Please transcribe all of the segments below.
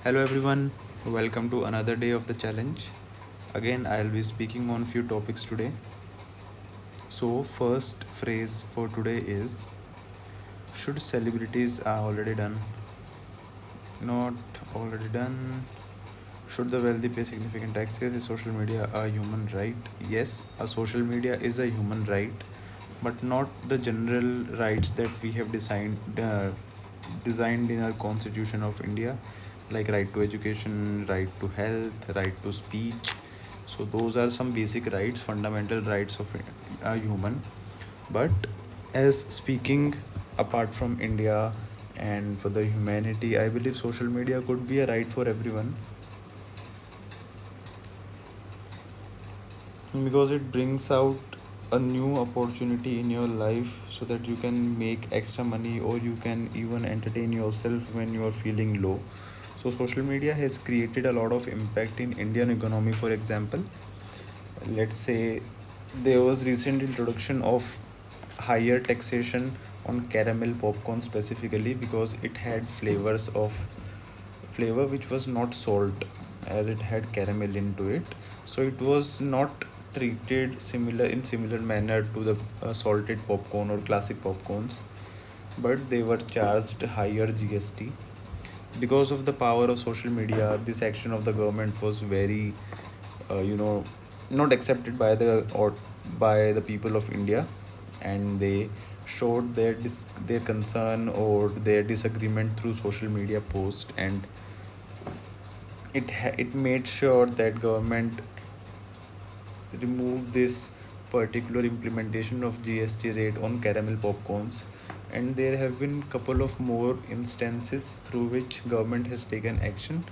Hello everyone, welcome to another day of the challenge. Again, I'll be speaking on few topics today. So, first phrase for today is should celebrities are already done? Not already done. Should the wealthy pay significant taxes? Is social media a human right? Yes, a social media is a human right, but not the general rights that we have designed in our Constitution of India, like right to education, right to health, right to speech. So those are some basic rights, fundamental rights of a human. But as speaking apart from India and for the humanity, I believe social media could be a right for everyone because it brings out a new opportunity in your life so that you can make extra money or you can even entertain yourself when you are feeling low. So social media has created a lot of impact in Indian economy. For example, let's say there was recent introduction of higher taxation on caramel popcorn specifically because it had flavor which was not salt, as it had caramel into it, so it was not treated similar manner to the salted popcorn or classic popcorns, but they were charged higher GST. Because of the power of social media, this action of the government was very uh, you know not accepted by the people of India, and they showed their concern or their disagreement through social media post, and it made sure that government remove this particular implementation of GST rate on caramel popcorns. And there have been couple of more instances through which government has taken action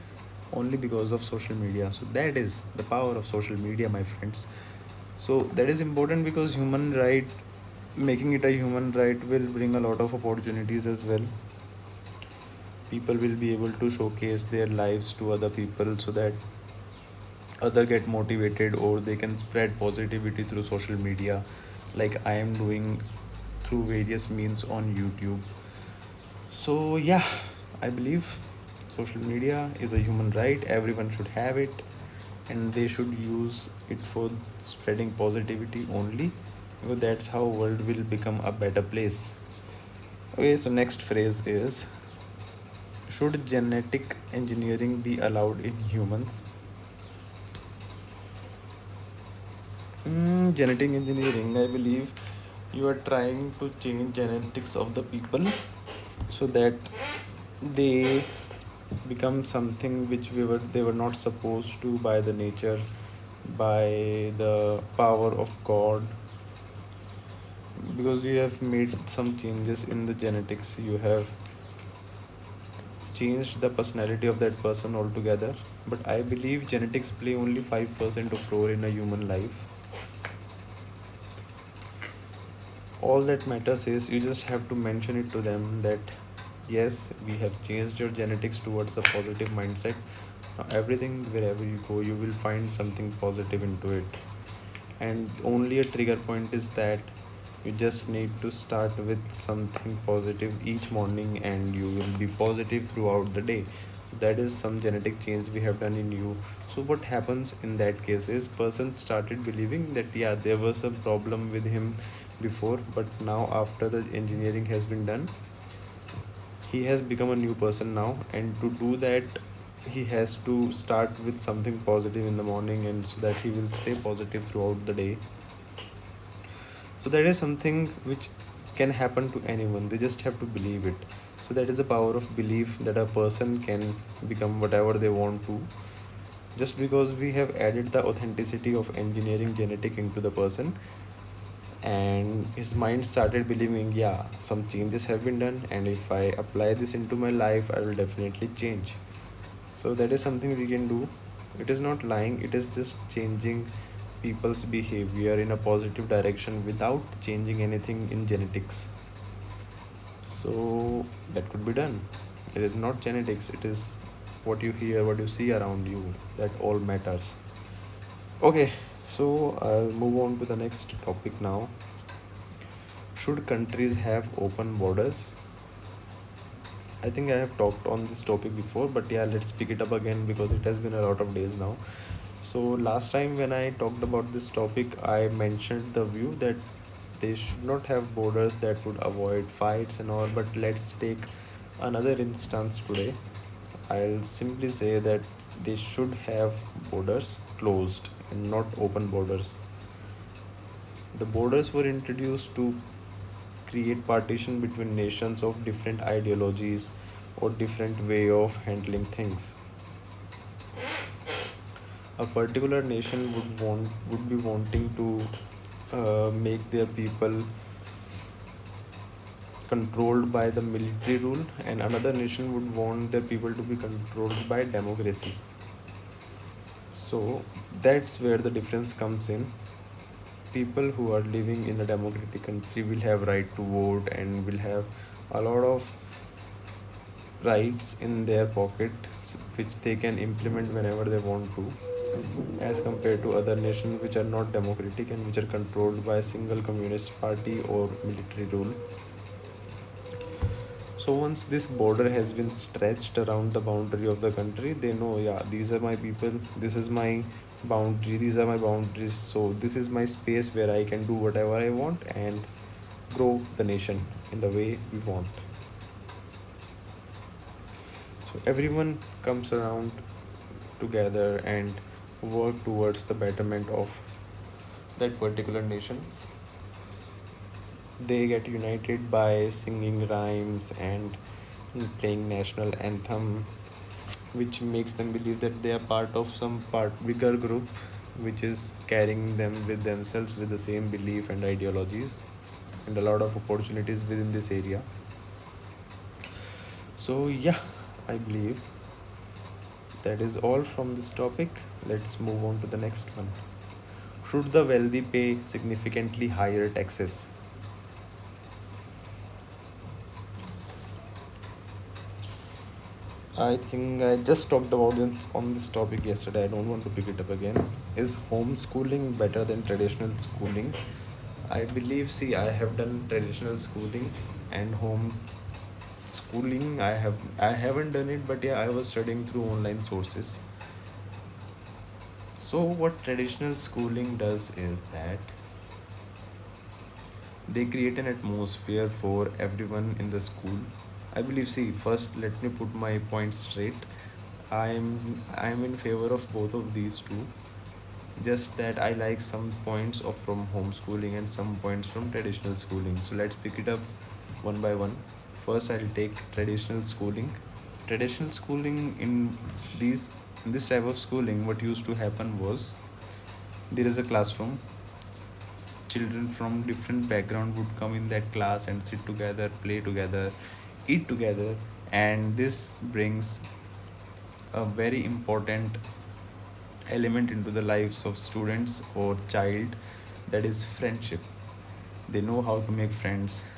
only because of social media. So that is the power of social media, my friends. So that is important because human right, making it a human right will bring a lot of opportunities as well. People will be able to showcase their lives to other people so that other get motivated, or they can spread positivity through social media like I am doing through various means on YouTube. So yeah, I believe social media is a human right, everyone should have it, and they should use it for spreading positivity only, because that's how world will become a better place. Okay, so next phrase is should genetic engineering be allowed in humans? Genetic engineering, I believe you are trying to change genetics of the people so that they become something which they were not supposed to by the nature, by the power of God, because you have made some changes in the genetics. You have changed the personality of that person altogether. But I believe genetics play only 5% of role in a human life. All that matters is you just have to mention it to them that yes, we have changed your genetics towards a positive mindset. Now everything, wherever you go, you will find something positive into it. And only a trigger point is that you just need to start with something positive each morning and you will be positive throughout the day. That is some genetic change we have done in you. So what happens in that case is person started believing that yeah, there was a problem with him before, but now after the engineering has been done, he has become a new person now. And to do that, he has to start with something positive in the morning, and so that he will stay positive throughout the day. So that is something which can happen to anyone, they just have to believe it. So that is the power of belief, that a person can become whatever they want to, just because we have added the authenticity of engineering genetic into the person, and his mind started believing yeah, some changes have been done, and if I apply this into my life, I will definitely change. So that is something we can do. It is not lying, it is just changing people's behavior in a positive direction without changing anything in genetics. So that could be done. It is not genetics, it is what you hear, what you see around you, that all matters. Okay, so I'll move on to the next topic now. Should countries have open borders? I think I have talked on this topic before, but yeah, let's pick it up again because it has been a lot of days now. So last time when I talked about this topic, I mentioned the view that they should not have borders that would avoid fights and all. But let's take another instance today. I'll simply say that they should have borders closed and not open borders. The borders were introduced to create partition between nations of different ideologies or different way of handling things. A particular nation would be wanting to make their people controlled by the military rule, and another nation would want their people to be controlled by democracy. So that's where the difference comes in. People who are living in a democratic country will have right to vote and will have a lot of rights in their pocket which they can implement whenever they want to, as compared to other nations which are not democratic and which are controlled by a single communist party or military rule. So once this border has been stretched around the boundary of the country, they know, yeah, these are my people, this is my boundary, these are my boundaries, so this is my space where I can do whatever I want and grow the nation in the way we want. So everyone comes around together and work towards the betterment of that particular nation. They get united by singing rhymes and playing national anthem, which makes them believe that they are part of some part bigger group which is carrying them with themselves with the same belief and ideologies and a lot of opportunities within this area. So yeah, I believe that is all from this topic. Let's move on to the next one. Should the wealthy pay significantly higher taxes? I think I just talked about this on this topic yesterday. I don't want to pick it up again. Is homeschooling better than traditional schooling? I believe, see, I have done traditional schooling and home schooling. I haven't done it, but yeah, I was studying through online sources. So what traditional schooling does is that they create an atmosphere for everyone in the school. I believe, see, first let me put my points straight. I'm in favor of both of these two. Just that I like some points of from homeschooling and some points from traditional schooling. So let's pick it up one by one. First, I'll take traditional schooling. Traditional schooling these in this type of schooling, what used to happen was there is a classroom. Children from different background would come in that class and sit together, play together, eat together, and this brings a very important element into the lives of students or child, that is friendship. They know how to make friends.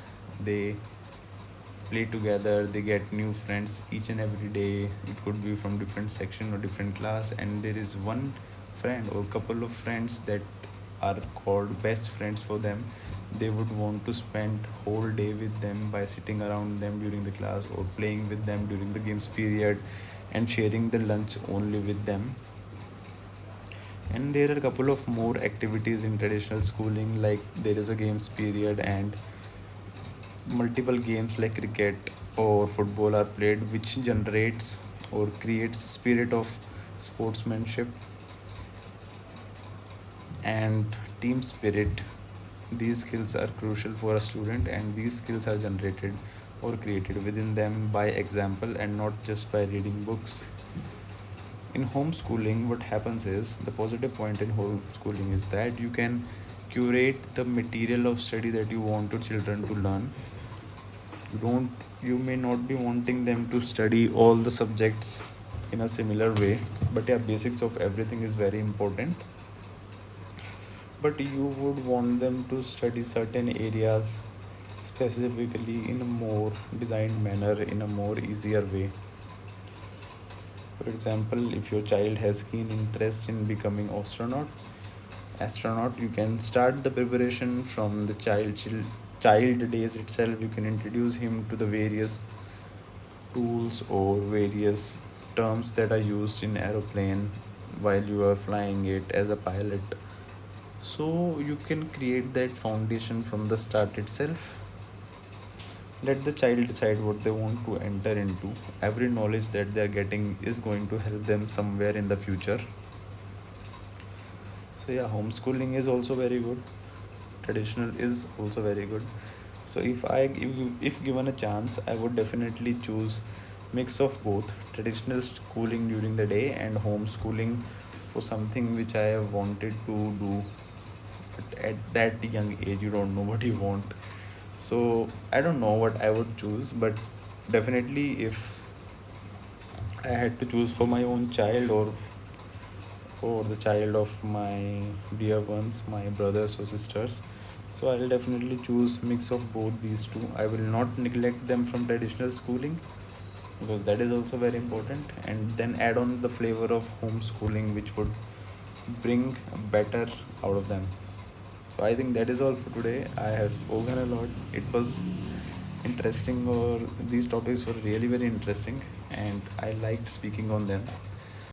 They play together, they get new friends each and every day. It could be from different section or different class, and there is one friend or couple of friends that are called best friends for them. They would want to spend whole day with them by sitting around them during the class or playing with them during the games period and sharing the lunch only with them. And there are a couple of more activities in traditional schooling, like there is a games period and multiple games like cricket or football are played, which generates or creates spirit of sportsmanship and team spirit. These skills are crucial for a student, and these skills are generated or created within them by example and not just by reading books. In homeschooling, what happens is the positive point in homeschooling is that you can curate the material of study that you want your children to learn. You may not be wanting them to study all the subjects in a similar way, but yeah, basics of everything is very important. But you would want them to study certain areas specifically in a more designed manner, in a more easier way. For example, if your child has keen interest in becoming astronaut, you can start the preparation from the child days itself. You can introduce him to the various tools or various terms that are used in aeroplane while you are flying it as a pilot. So you can create that foundation from the start itself. Let the child decide what they want to enter into. Every knowledge that they are getting is going to help them somewhere in the future. So yeah, homeschooling is also very good. Traditional is also very good. So if given a chance, I would definitely choose mix of both: traditional schooling during the day and homeschooling for something which I have wanted to do. But at that young age, you don't know what you want. So I don't know what I would choose, but definitely if I had to choose for my own child or the child of my dear ones, my brothers or sisters. So I'll definitely choose mix of both these two. I will not neglect them from traditional schooling because that is also very important, and then add on the flavor of homeschooling which would bring better out of them. So I think that is all for today. I have spoken a lot. It was interesting, or these topics were really very interesting, and I liked speaking on them.